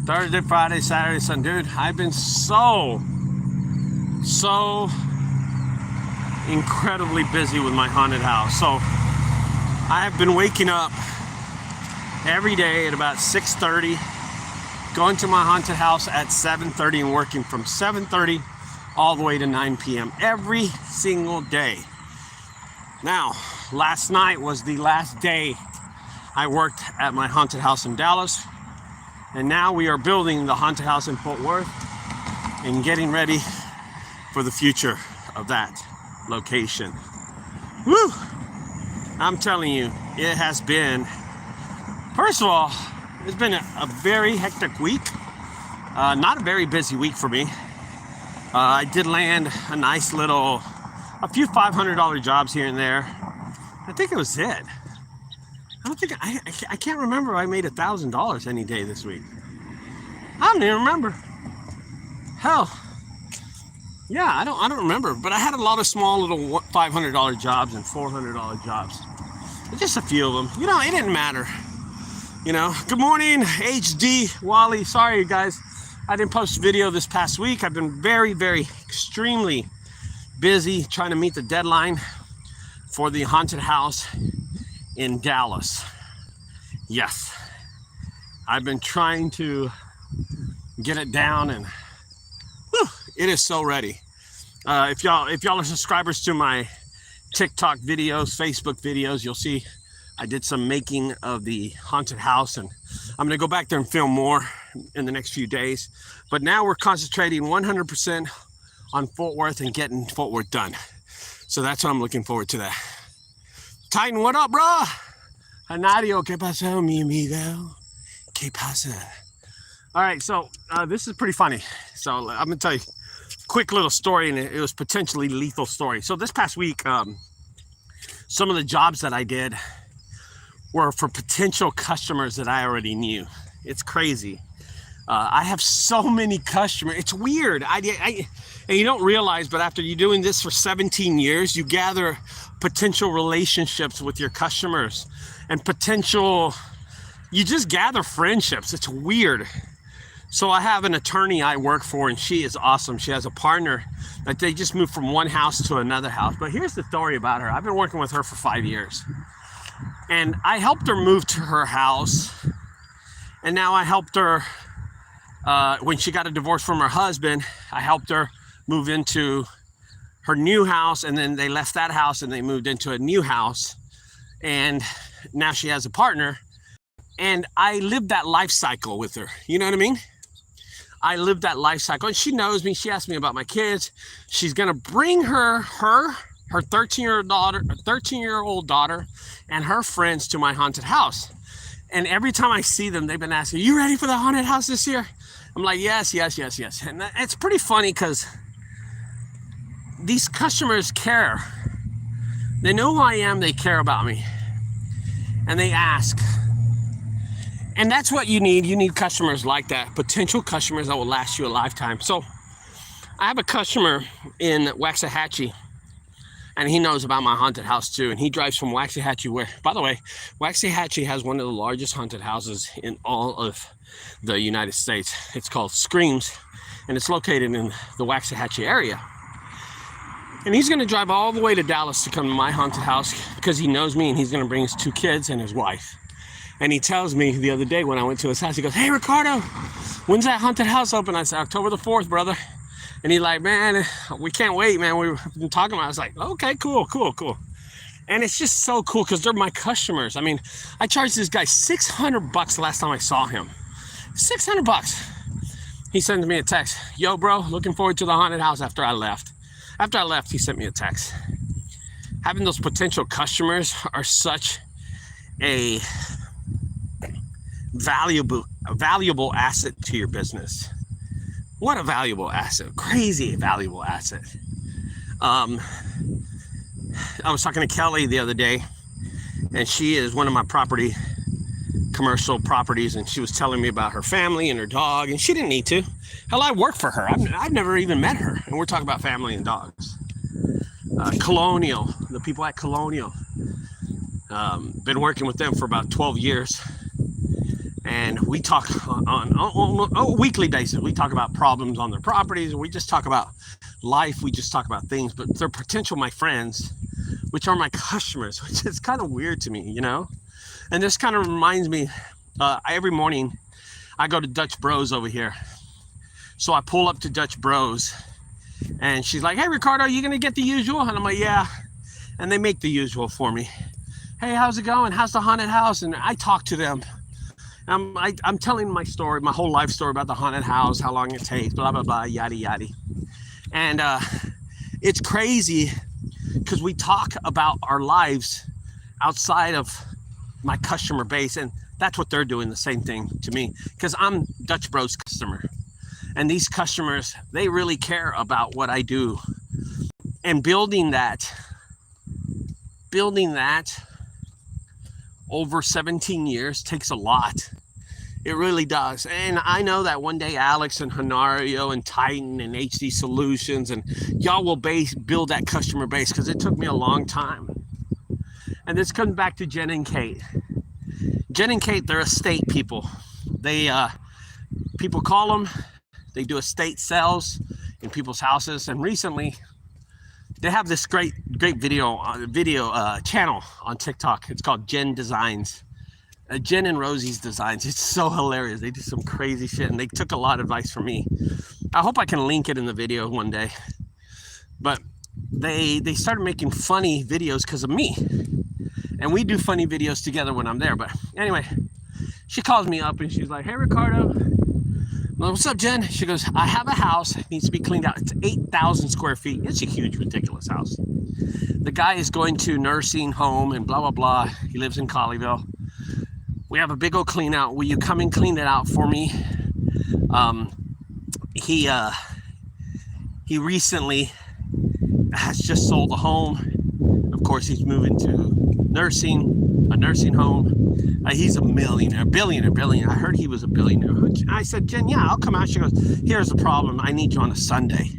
Thursday, Friday, Saturday, Sunday. Dude, I've been so incredibly busy with my haunted house. So I have been waking up every day at about 6:30, going to my haunted house at 7:30 and working from 7:30 all the way to 9 p.m. every single day. Now, last night was the last day I worked at my haunted house in Dallas, and now we are building the haunted house in Fort Worth and getting ready for the future of that location. Woo! I'm telling you, it has been, first of all, it's been a very hectic week. Not a very busy week for me. I did land a nice little, a few $500 jobs here and there. I think it was it. I can't remember if I made $1,000 any day this week. I don't even remember. Hell, yeah, I don't remember. But I had a lot of small little $500 jobs and $400 jobs. Just a few of them. You know, it didn't matter. You know, good morning, HD Wally. Sorry, guys, I didn't post a video this past week. I've been very, extremely busy trying to meet the deadline for the haunted house in Dallas. Yes, I've been trying to get it down, and whew, it is so ready. If y'all are subscribers to my TikTok videos, Facebook videos, you'll see I did some making of the haunted house, and I'm gonna go back there and film more in the next few days. But now we're concentrating 100% on Fort Worth and getting Fort Worth done. So that's what I'm looking forward to that. Titan, what up, bro? Anadio, ¿qué pasó, mi amigo? ¿Qué pasa? All right, so this is pretty funny. So I'm gonna tell you a quick little story, and it was potentially lethal story. So this past week, some of the jobs that I did were for potential customers that I already knew. It's crazy. I have so many customers. It's weird. And you don't realize, but after you're doing this for 17 years, you gather potential relationships with your customers and you just gather friendships. It's weird. So I have an attorney I work for, and she is awesome. She has a partner that they just moved from one house to another house. But here's the story about her. I've been working with her for 5 years, and I helped her move to her house. And now I helped her, when she got a divorce from her husband, I helped her move into her new house, and then they left that house and they moved into a new house, and now she has a partner. And I lived that life cycle with her. You know what I mean? I lived that life cycle, and she knows me. She asked me about my kids. She's gonna bring her 13-year-old daughter and her friends to my haunted house. And every time I see them, they've been asking, "You ready for the haunted house this year?" I'm like, yes. And it's pretty funny because these customers care. They know who I am. They care about me, and they ask. And that's what you need. You need customers like that, potential customers that will last you a lifetime. So I have a customer in Waxahachie, and he knows about my haunted house too. And he drives from Waxahachie, where, by the way, Waxahachie has one of the largest haunted houses in all of the United States. It's called Screams, and it's located in the Waxahachie area. And he's gonna drive all the way to Dallas to come to my haunted house because he knows me, and he's gonna bring his 2 kids and his wife. And he tells me the other day when I went to his house, he goes, "Hey, Ricardo, when's that haunted house open?" I said, "October the 4th, brother." And he's like, "Man, we can't wait, man. We've been talking about it." I was like, "Okay, cool. And it's just so cool because they're my customers. I mean, I charged this guy $600 last time I saw him. $600. He sends me a text. "Yo, bro, looking forward to the haunted house." After I left, he sent me a text. Having those potential customers are such a valuable asset to your business. What a valuable asset. Crazy valuable asset. I was talking to Kelly the other day, and she is one of my commercial properties, and she was telling me about her family and her dog, and she didn't need to. Hell, I work for her. I've never even met her, and we're talking about family and dogs. Colonial, the people at Colonial. Been working with them for about 12 years. And we talk on a weekly basis. We talk about problems on their properties. We just talk about life. We just talk about things. But they're potential my friends, which are my customers, which is kind of weird to me, you know? And this kind of reminds me, every morning I go to Dutch Bros over here. So I pull up to Dutch Bros and she's like, hey, Ricardo, are you going to get the usual? And I'm like, yeah. And they make the usual for me. Hey, how's it going? How's the haunted house? And I talk to them. I'm telling my story, my whole life story about the haunted house, how long it takes, blah, blah, blah, yada, yada. And it's crazy because we talk about our lives outside of my customer base. And that's what they're doing, the same thing to me, because I'm Dutch Bros customer. And these customers, they really care about what I do. And building that over 17 years takes a lot. It really does. And I know that one day Alex and Honario and Titan and HD Solutions and y'all will build that customer base, because it took me a long time. And this comes back to Jen and Kate. Jen and Kate, they're estate people. They people call them, they do estate sales in people's houses. And recently they have this great video channel on TikTok. It's called Jen Designs. Jen and Rosie's Designs. It's so hilarious. They do some crazy shit, and they took a lot of advice from me. I hope I can link it in the video one day. But they started making funny videos because of me. And we do funny videos together when I'm there. But anyway, she calls me up and she's like, hey, Ricardo. Well, what's up, Jen? She goes, I have a house. It needs to be cleaned out. It's 8,000 square feet. It's a huge, ridiculous house. The guy is going to nursing home and blah, blah, blah. He lives in Colleyville. We have a big old clean out. Will you come and clean it out for me? He recently has just sold a home. Of course, he's moving to a nursing home. He's a billionaire. I heard he was a billionaire. I said, Jen, yeah, I'll come out. She goes, here's the problem. I need you on a Sunday.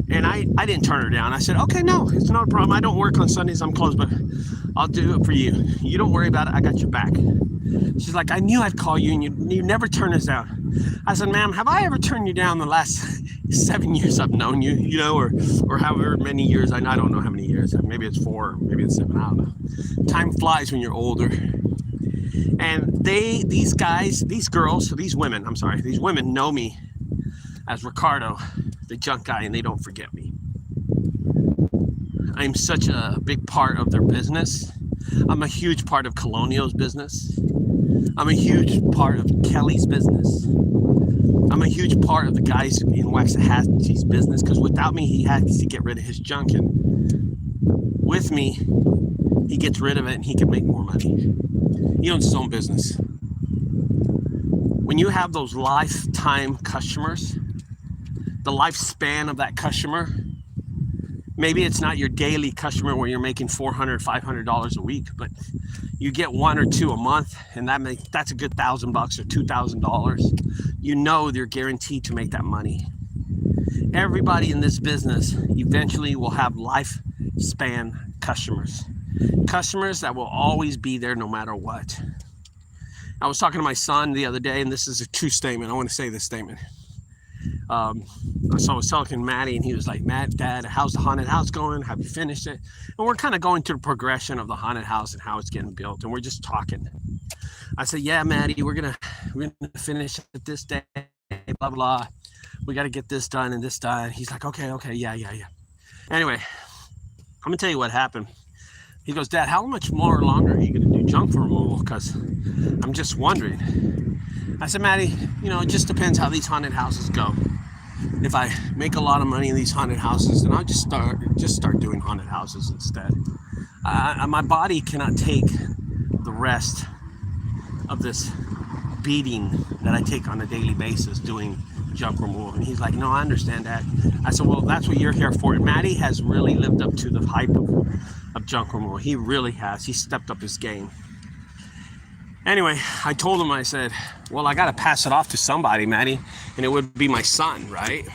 And I didn't turn her down. I said, okay, no, it's not a problem. I don't work on Sundays. I'm closed, but I'll do it for you. You don't worry about it. I got your back. She's like, I knew I'd call you, and you never turn us down. I said, ma'am, have I ever turned you down the last 7 years I've known you, you know, or however many years, I don't know how many years, maybe it's 4, maybe it's 7, I don't know. Time flies when you're older. And these women know me as Ricardo, the junk guy, and they don't forget me. I'm such a big part of their business. I'm a huge part of Colonial's business. I'm a huge part of Kelly's business. I'm a huge part of the guys in Waxahachie's business, because without me, he has to get rid of his junk, and with me, he gets rid of it and he can make more money. He owns his own business. When you have those lifetime customers, the lifespan of that customer, maybe it's not your daily customer where you're making $400, $500 a week, but you get 1 or 2 a month, and that's a good $1,000 or $2,000. You know they're guaranteed to make that money. Everybody in this business eventually will have lifespan customers. Customers that will always be there no matter what. I was talking to my son the other day, and this is a true statement. I want to say this statement. So I was talking to Maddie, and he was like, Dad, how's the haunted house going? Have you finished it? And we're kind of going through the progression of the haunted house and how it's getting built, and we're just talking. I said, yeah, Maddie, we're gonna finish it this day, blah, blah. We got to get this done and this done. He's like, okay, yeah. Anyway, I'm gonna tell you what happened. He goes, Dad, how much more longer are you gonna do junk removal? Because I'm just wondering. I said, Maddie, it just depends how these haunted houses go. If I make a lot of money in these haunted houses, then I'll just start doing haunted houses instead. My body cannot take the rest of this beating that I take on a daily basis doing junk removal. And he's like, no, I understand that. I said, well, that's what you're here for. And Maddie has really lived up to the hype of junk removal. He really has. He stepped up his game. Anyway, I told him, I said, well, I got to pass it off to somebody, Maddie, and it would be my son, right?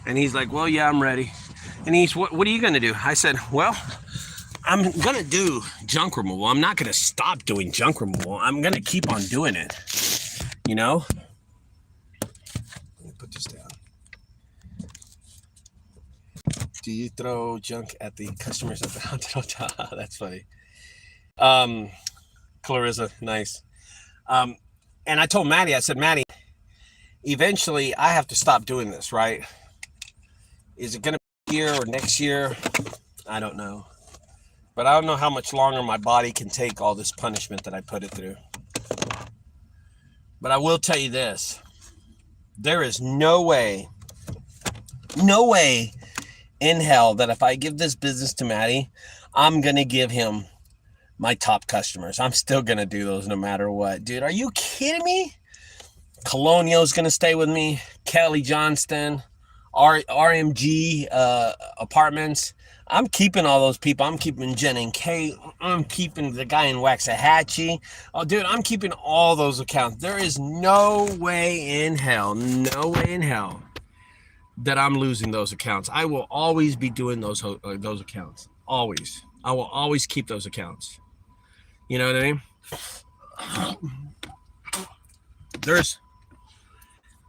And he's like, well, yeah, I'm ready. And he's, what are you going to do? I said, well, I'm gonna do junk removal. I'm not gonna stop doing junk removal. I'm gonna keep on doing it. You know? Let me put this down. Do you throw junk at the customers at the haunted hotel? That's funny. Clarissa, nice. And I told Maddie, I said, Maddie, eventually I have to stop doing this, right? Is it gonna be here or next year? I don't know. But I don't know how much longer my body can take all this punishment that I put it through. But I will tell you this. There is no way in hell that if I give this business to Maddie, I'm going to give him my top customers. I'm still going to do those no matter what. Dude, are you kidding me? Colonial's going to stay with me. Kelly Johnston, RMG Apartments. I'm keeping all those people. I'm keeping Jen and Kate. I'm keeping the guy in Waxahachie. Oh, dude, I'm keeping all those accounts. There is no way in hell that I'm losing those accounts. I will always be doing those accounts. Always. I will always keep those accounts. You know what I mean? There's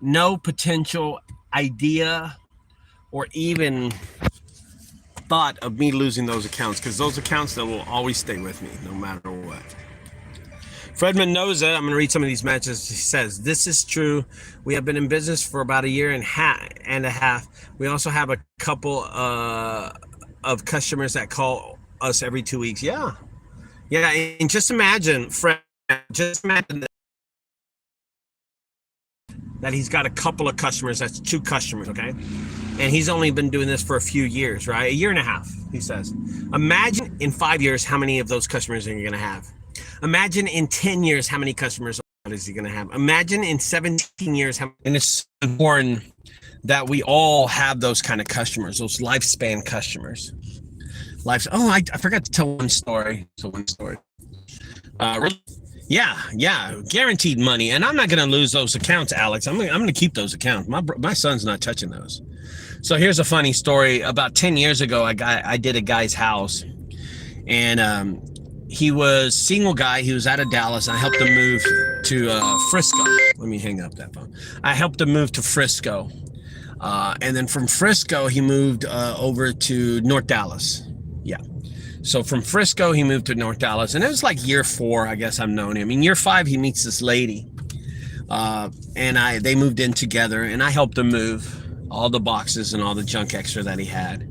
no potential idea or even thought of me losing those accounts, because those accounts that will always stay with me no matter what. Fredman knows it. I'm going to read some of these messages. He says, this is true. We have been in business for about a year and a half. We also have a couple of customers that call us every 2 weeks. Yeah. And just imagine, Fred, that he's got a couple of customers. That's 2 customers, okay? And he's only been doing this for a few years, right? A year and a half, he says. Imagine in 5 years how many of those customers are you going to have. Imagine in 10 years how many customers is he going to have. Imagine in 17 years how many. And it's important that we all have those kind of customers, those lifespan customers. I forgot to tell one story. Yeah, guaranteed money. And I'm not going to lose those accounts, Alex. I'm going to keep those accounts. My son's not touching those. So here's a funny story. About 10 years ago, I did a guy's house, and he was single guy. He was out of Dallas. I helped him move to Frisco. Let me hang up that phone. I helped him move to Frisco. And then from Frisco, he moved over to North Dallas. Yeah. So from Frisco, he moved to North Dallas. And it was like year 4, I guess I've known him. In year 5, he meets this lady. And they moved in together. And I helped him move all the boxes and all the junk extra that he had.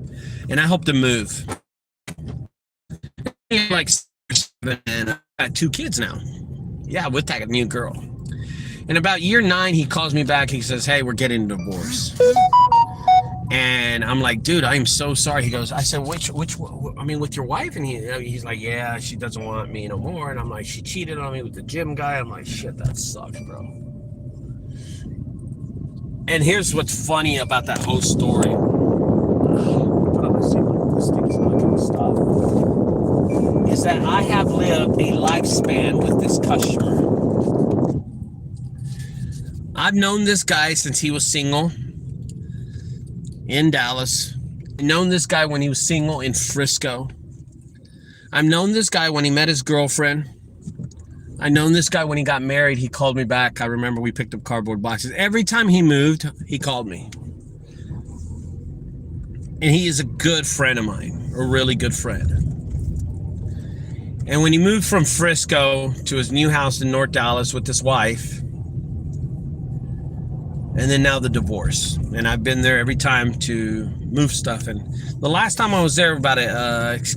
And I helped him move. Like 7, and I got 2 kids now. Yeah, with that new girl. And about year 9, he calls me back. He says, hey, we're getting a divorce. And I'm like, dude, I'm so sorry. He goes, I said, with your wife? And he's like, yeah, she doesn't want me no more. And I'm like, she cheated on me with the gym guy. I'm like, shit, that sucks, bro. And here's what's funny about that whole story. This thing's not going to stop. Is that I have lived a lifespan with this customer. I've known this guy since he was single in Dallas. I've known this guy when he was single in Frisco. I've known this guy when he met his girlfriend. I've known this guy when he got married. He called me back. I remember we picked up cardboard boxes. Every time he moved, he called me. And he is a good friend of mine, a really good friend. And when he moved from Frisco to his new house in North Dallas with his wife, and then now the divorce. And I've been there every time to move stuff. And the last time I was there about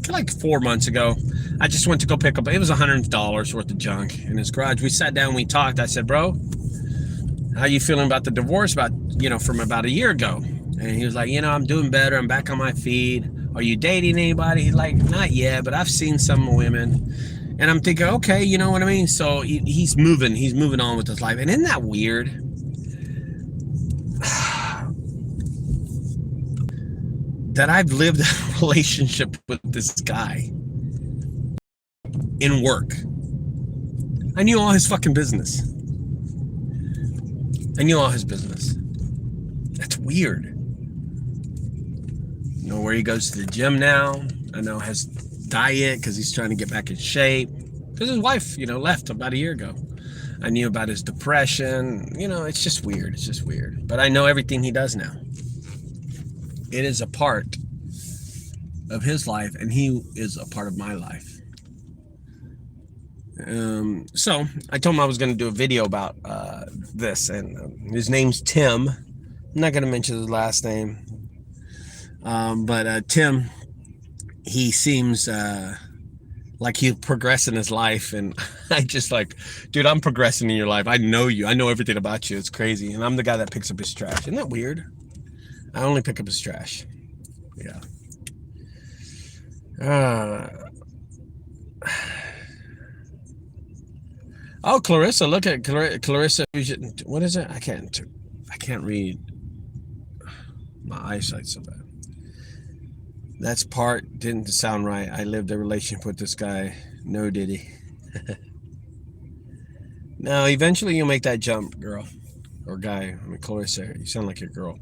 like 4 months ago, I just went to go pick up, it was $100 worth of junk in his garage. We sat down, we talked. I said, bro, how you feeling about the divorce from about a year ago? And he was like, I'm doing better. I'm back on my feet. Are you dating anybody? He's like, not yet, but I've seen some women. And I'm thinking, okay, you know what I mean? So he's moving on with his life. And isn't that weird? That I've lived a relationship with this guy in work. I knew all his fucking business. I knew all his business. That's weird. I know where he goes to the gym now. I know has diet because he's trying to get back in shape. Because his wife, left about a year ago. I knew about his depression. It's just weird. It's just weird. But I know everything he does now. It is a part of his life, and he is a part of my life. So I told him I was going to do a video about this, and his name's Tim. I'm not going to mention his last name, but Tim, he seems like he's progressing his life, and I just like, dude, I'm progressing in your life. I know you. I know everything about you. It's crazy, and I'm the guy that picks up his trash. Isn't that weird? I only pick up his trash. Yeah. Oh, Clarissa, look at Clarissa. What is it? I can't read. My eyesight's so bad. That's part didn't sound right. I lived a relationship with this guy. No, did he? No, eventually you'll make that jump, girl or guy. I mean, Clarissa, you sound like a girl.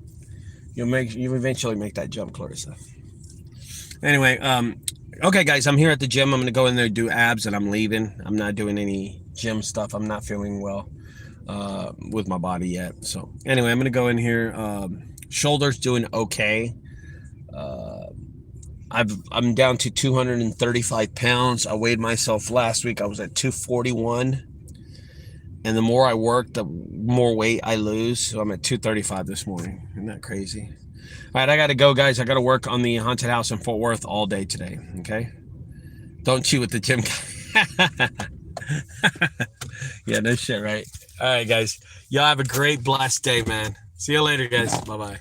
You eventually make that jump, Clarissa. Anyway, okay, guys, I'm here at the gym. I'm gonna go in there and do abs, and I'm leaving. I'm not doing any gym stuff. I'm not feeling well with my body yet. So anyway, I'm gonna go in here. Shoulders doing okay. I'm down to 235 pounds. I weighed myself last week. I was at 241. And the more I work, the more weight I lose. So I'm at 235 this morning. Isn't that crazy? All right, I got to go, guys. I got to work on the haunted house in Fort Worth all day today. Okay? Don't cheat with the gym guy. Yeah, no shit, right? All right, guys. Y'all have a great, blessed day, man. See you later, guys. Bye-bye.